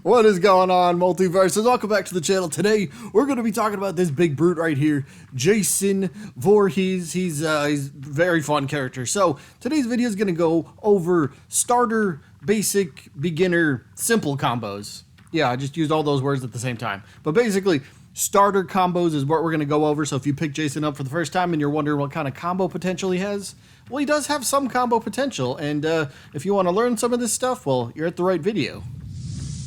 What is going on, Multiversers? Welcome back to the channel. Today, we're going to be talking about this big brute right here, Jason Voorhees. He's a very fun character. So, today's video is going to go over starter, basic, beginner, simple combos. Yeah, I just used all those words at the same time. But basically, starter combos is what we're going to go over. So if you pick Jason up for the first time and you're wondering what kind of combo potential he has, well, he does have some combo potential. And if you want to learn some of this stuff, well, you're at the right video.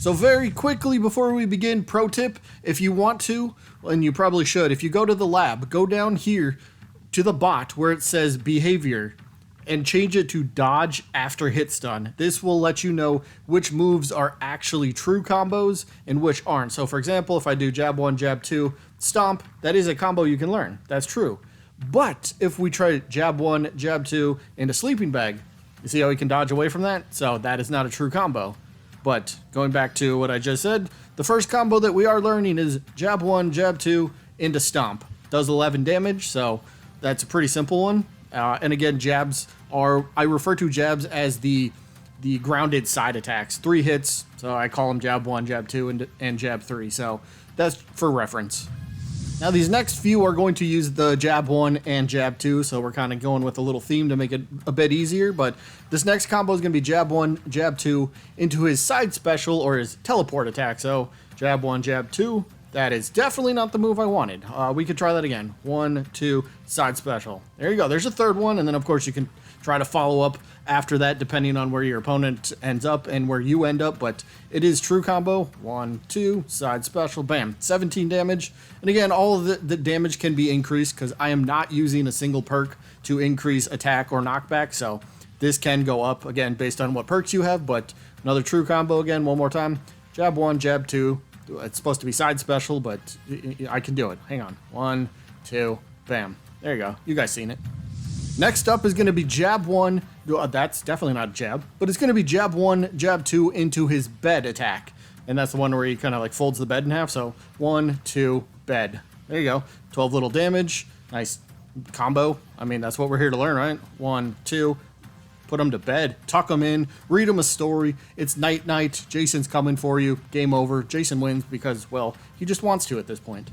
So very quickly before we begin, pro tip, if you want to, and you probably should, if you go to the lab, go down here to the bot where it says behavior and change it to dodge after hit stun. This will let you know which moves are actually true combos and which aren't. So for example, if I do jab 1, jab 2, stomp, that is a combo you can learn. That's true. But if we try jab 1, jab 2 into sleeping bag, you see how we can dodge away from that? So that is not a true combo. But going back to what I just said, the first combo that we are learning is jab 1, jab 2 into stomp. Does 11 damage, so that's a pretty simple one. And again, jabs are, I refer to jabs as the grounded side attacks. 3 hits, so I call them jab 1, jab 2, and jab 3. So that's for reference. Now these next few are going to use the jab 1 and jab 2, so we're kind of going with a little theme to make it a bit easier, but this next combo is going to be jab 1, jab 2 into his side special or his teleport attack. So jab 1, jab 2, that is definitely not the move I wanted. We could try that again. 1, 2, side special. There you go. There's a third one, and then of course you can try to follow up after that depending on where your opponent ends up and where you end up, but it is true combo. 1, 2, side special, bam, 17 damage. And again, all of the damage can be increased because I am not using a single perk to increase attack or knockback, so this can go up, again, based on what perks you have, but another true combo again, one more time. Jab 1, jab 2, it's supposed to be side special, but I can do it. Hang on. 1, 2, bam. There you go. You guys seen it. Next up is going to be jab 1. That's definitely not a jab, but it's going to be jab 1, jab 2 into his bed attack. And that's the one where he kind of like folds the bed in half. So 1, 2, bed. There you go. 12 little damage. Nice combo. I mean, that's what we're here to learn, right? 1, 2. Put him to bed, tuck him in, read him a story. It's night night. Jason's coming for you. Game over. Jason wins because, well, he just wants to at this point.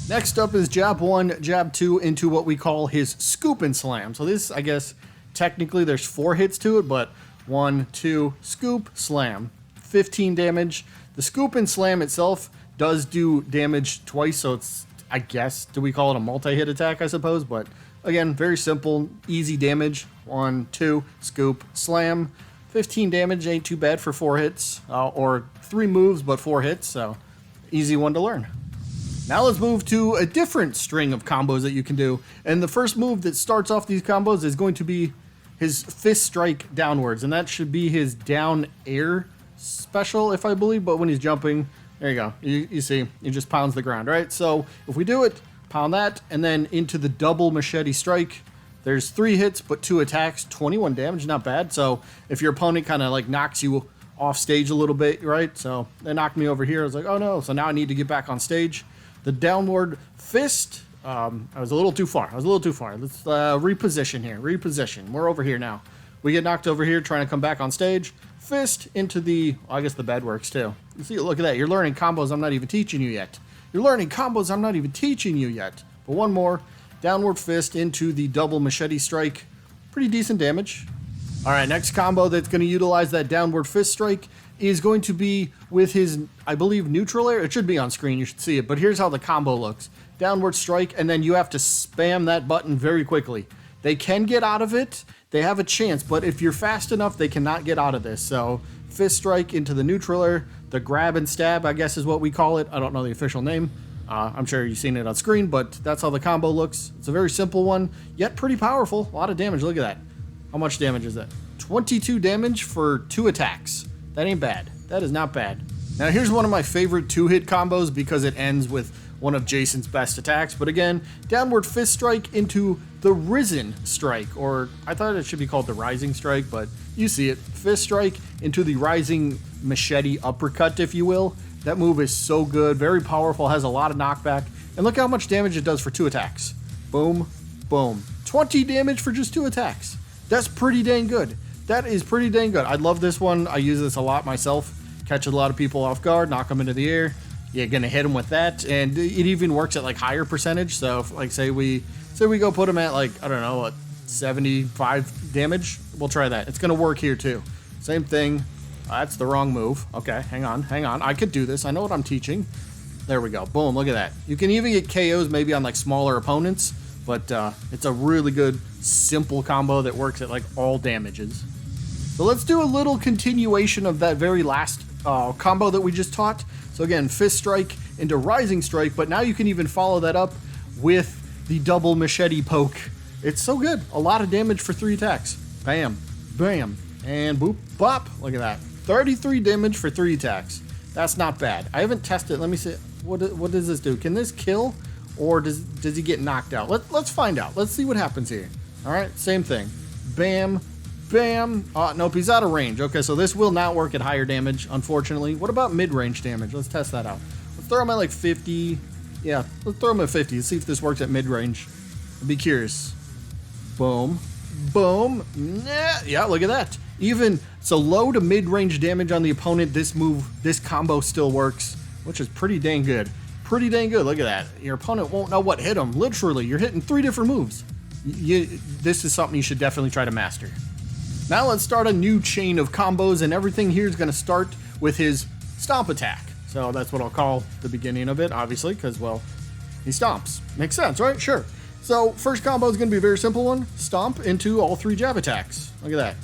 Next up is jab 1, jab 2 into what we call his scoop and slam. So this, I guess, technically there's 4 hits to it, but 1, 2, scoop, slam. 15 damage. The scoop and slam itself does do damage twice, so it's, I guess, do we call it a multi-hit attack, I suppose? But again, very simple, easy damage. 1, 2, scoop, slam. 15 damage ain't too bad for 4 hits, or 3 moves, but 4 hits, so easy one to learn. Now let's move to a different string of combos that you can do. And the first move that starts off these combos is going to be his fist strike downwards. And that should be his down air special, if I believe. But when he's jumping, there you go. You see, he just pounds the ground, right? So if we do it, pound that, and then into the double machete strike. There's 3 hits, but 2 attacks, 21 damage, not bad. So if your opponent kind of like knocks you off stage a little bit, right? So they knocked me over here. I was like, oh no. So now I need to get back on stage. The downward fist, I was a little too far. Let's reposition here. Reposition. We're over here now. We get knocked over here trying to come back on stage. Fist into the, well, I guess the bed works too. You see, look at that. You're learning combos I'm not even teaching you yet. You're learning combos I'm not even teaching you yet. But one more. Downward fist into the double machete strike. Pretty decent damage. All right, next combo that's going to utilize that downward fist strike is going to be with his, I believe, neutral air. It should be on screen. You should see it. But here's how the combo looks. Downward strike, and then you have to spam that button very quickly. They can get out of it. They have a chance, but if you're fast enough, they cannot get out of this. So fist strike into the neutral air. The grab and stab, I guess, is what we call it. I don't know the official name. I'm sure you've seen it on screen, but that's how the combo looks. It's a very simple one, yet pretty powerful. A lot of damage. Look at that. How much damage is that? 22 damage for 2 attacks. That ain't bad. That is not bad. Now here's one of my favorite 2-hit combos because it ends with one of Jason's best attacks. But again, downward fist strike into the risen strike, or I thought it should be called the rising strike, but you see it. Fist strike into the rising machete uppercut, if you will. That move is so good, very powerful, has a lot of knockback. And look how much damage it does for 2 attacks. Boom, boom. 20 damage for just 2 attacks. That's pretty dang good. That is pretty dang good. I love this one. I use this a lot myself. catches a lot of people off guard, knock them into the air. You're gonna hit them with that, and it even works at like higher percentage. So if, like say we go put them at like, I don't know, 75 damage, we'll try that. It's gonna work here too. Same thing. That's the wrong move. Okay, hang on. I could do this. I know what I'm teaching. There we go. Boom, look at that. You can even get KOs maybe on like smaller opponents, but it's a really good, simple combo that works at like all damages. So let's do a little continuation of that very last combo that we just taught. So again, Fist Strike into Rising Strike, but now you can even follow that up with the double machete poke. It's so good. A lot of damage for 3 attacks. Bam, bam, and boop, bop. Look at that. 33 damage for 3 attacks. That's not bad. I haven't tested. Let me see. What does this do? Can this kill, or does he get knocked out? Let's find out. Let's see what happens here. All right, same thing. Bam, bam. Nope, he's out of range. Okay, so this will not work at higher damage, unfortunately. What about mid-range damage? Let's test that out. Let's throw him at like 50. Yeah, let's throw him at 50. Let's see if this works at mid-range. I'd be curious. Boom, boom. Nah, yeah, look at that. Even so, low to mid-range damage on the opponent, this combo still works, which is pretty dang good. Pretty dang good. Look at that. Your opponent won't know what hit him. Literally, you're hitting 3 different moves. This is something you should definitely try to master. Now let's start a new chain of combos, and everything here is going to start with his stomp attack. So that's what I'll call the beginning of it, obviously, because, well, he stomps. Makes sense, right? Sure. So first combo is going to be a very simple one. Stomp into all 3 jab attacks. Look at that.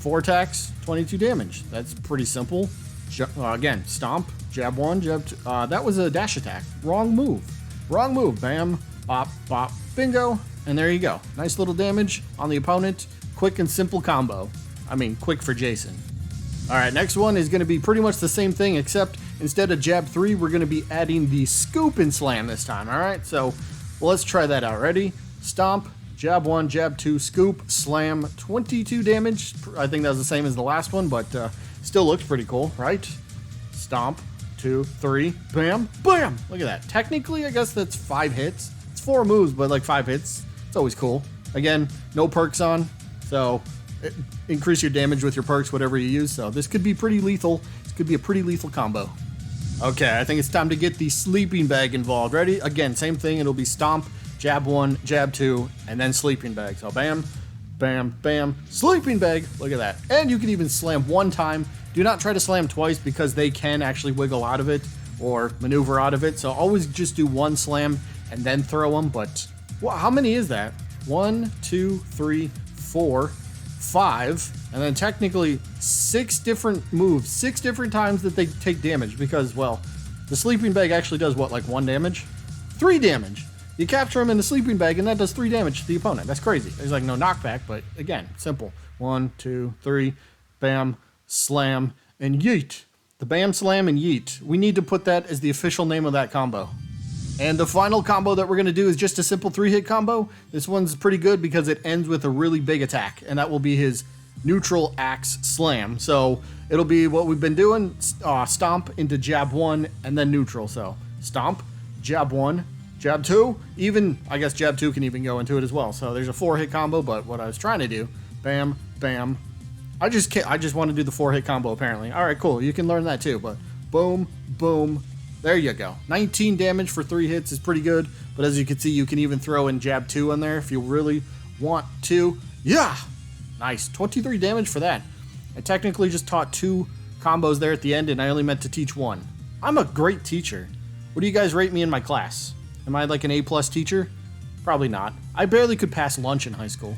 4 attacks, 22 damage. That's pretty simple. Again, stomp, jab 1, jab 2. That was a dash attack. Wrong move. Wrong move. Bam, bop, bop, bingo. And there you go. Nice little damage on the opponent. Quick and simple combo. I mean, quick for Jason. All right, next one is going to be pretty much the same thing, except instead of jab 3, we're going to be adding the scoop and slam this time. All right, so let's try that out. Ready? Stomp. Jab 1, jab 2, scoop, slam, 22 damage. I think that was the same as the last one, but still looks pretty cool, right? Stomp, 2, 3, bam, bam. Look at that. Technically, I guess that's 5 hits. It's 4 moves, but like 5 hits. It's always cool. Again, no perks on, so increase your damage with your perks, whatever you use. So this could be pretty lethal. This could be a pretty lethal combo. Okay, I think it's time to get the sleeping bag involved. Ready? Again, same thing. It'll be stomp, jab 1, jab 2, and then sleeping bag. So bam, bam, bam, sleeping bag. Look at that. And you can even slam 1 time. Do not try to slam twice because they can actually wiggle out of it or maneuver out of it. So always just do 1 slam and then throw them. But well, how many is that? 1, 2, 3, 4, 5, and then technically 6 different moves, 6 different times that they take damage because, well, the sleeping bag actually does what, like 1 damage? 3 damage. You capture him in the sleeping bag, and that does 3 damage to the opponent. That's crazy. There's like no knockback, but again, simple. 1, 2, 3, bam, slam, and yeet. The bam, slam, and yeet. We need to put that as the official name of that combo. And the final combo that we're going to do is just a simple 3-hit combo. This one's pretty good because it ends with a really big attack, and that will be his neutral axe slam. So it'll be what we've been doing, stomp into jab 1 and then neutral. So stomp, jab 1, jab 2, even, I guess jab 2 can even go into it as well. So there's a 4-hit combo, but what I was trying to do, bam, bam. I just want to do the 4-hit combo apparently. All right, cool. You can learn that too, but boom, boom. There you go. 19 damage for 3 hits is pretty good, but as you can see, you can even throw in jab 2 in there if you really want to. Yeah! Nice. 23 damage for that. I technically just taught 2 combos there at the end, and I only meant to teach 1. I'm a great teacher. What do you guys rate me in my class? Am I like an A+ teacher? Probably not. I barely could pass lunch in high school.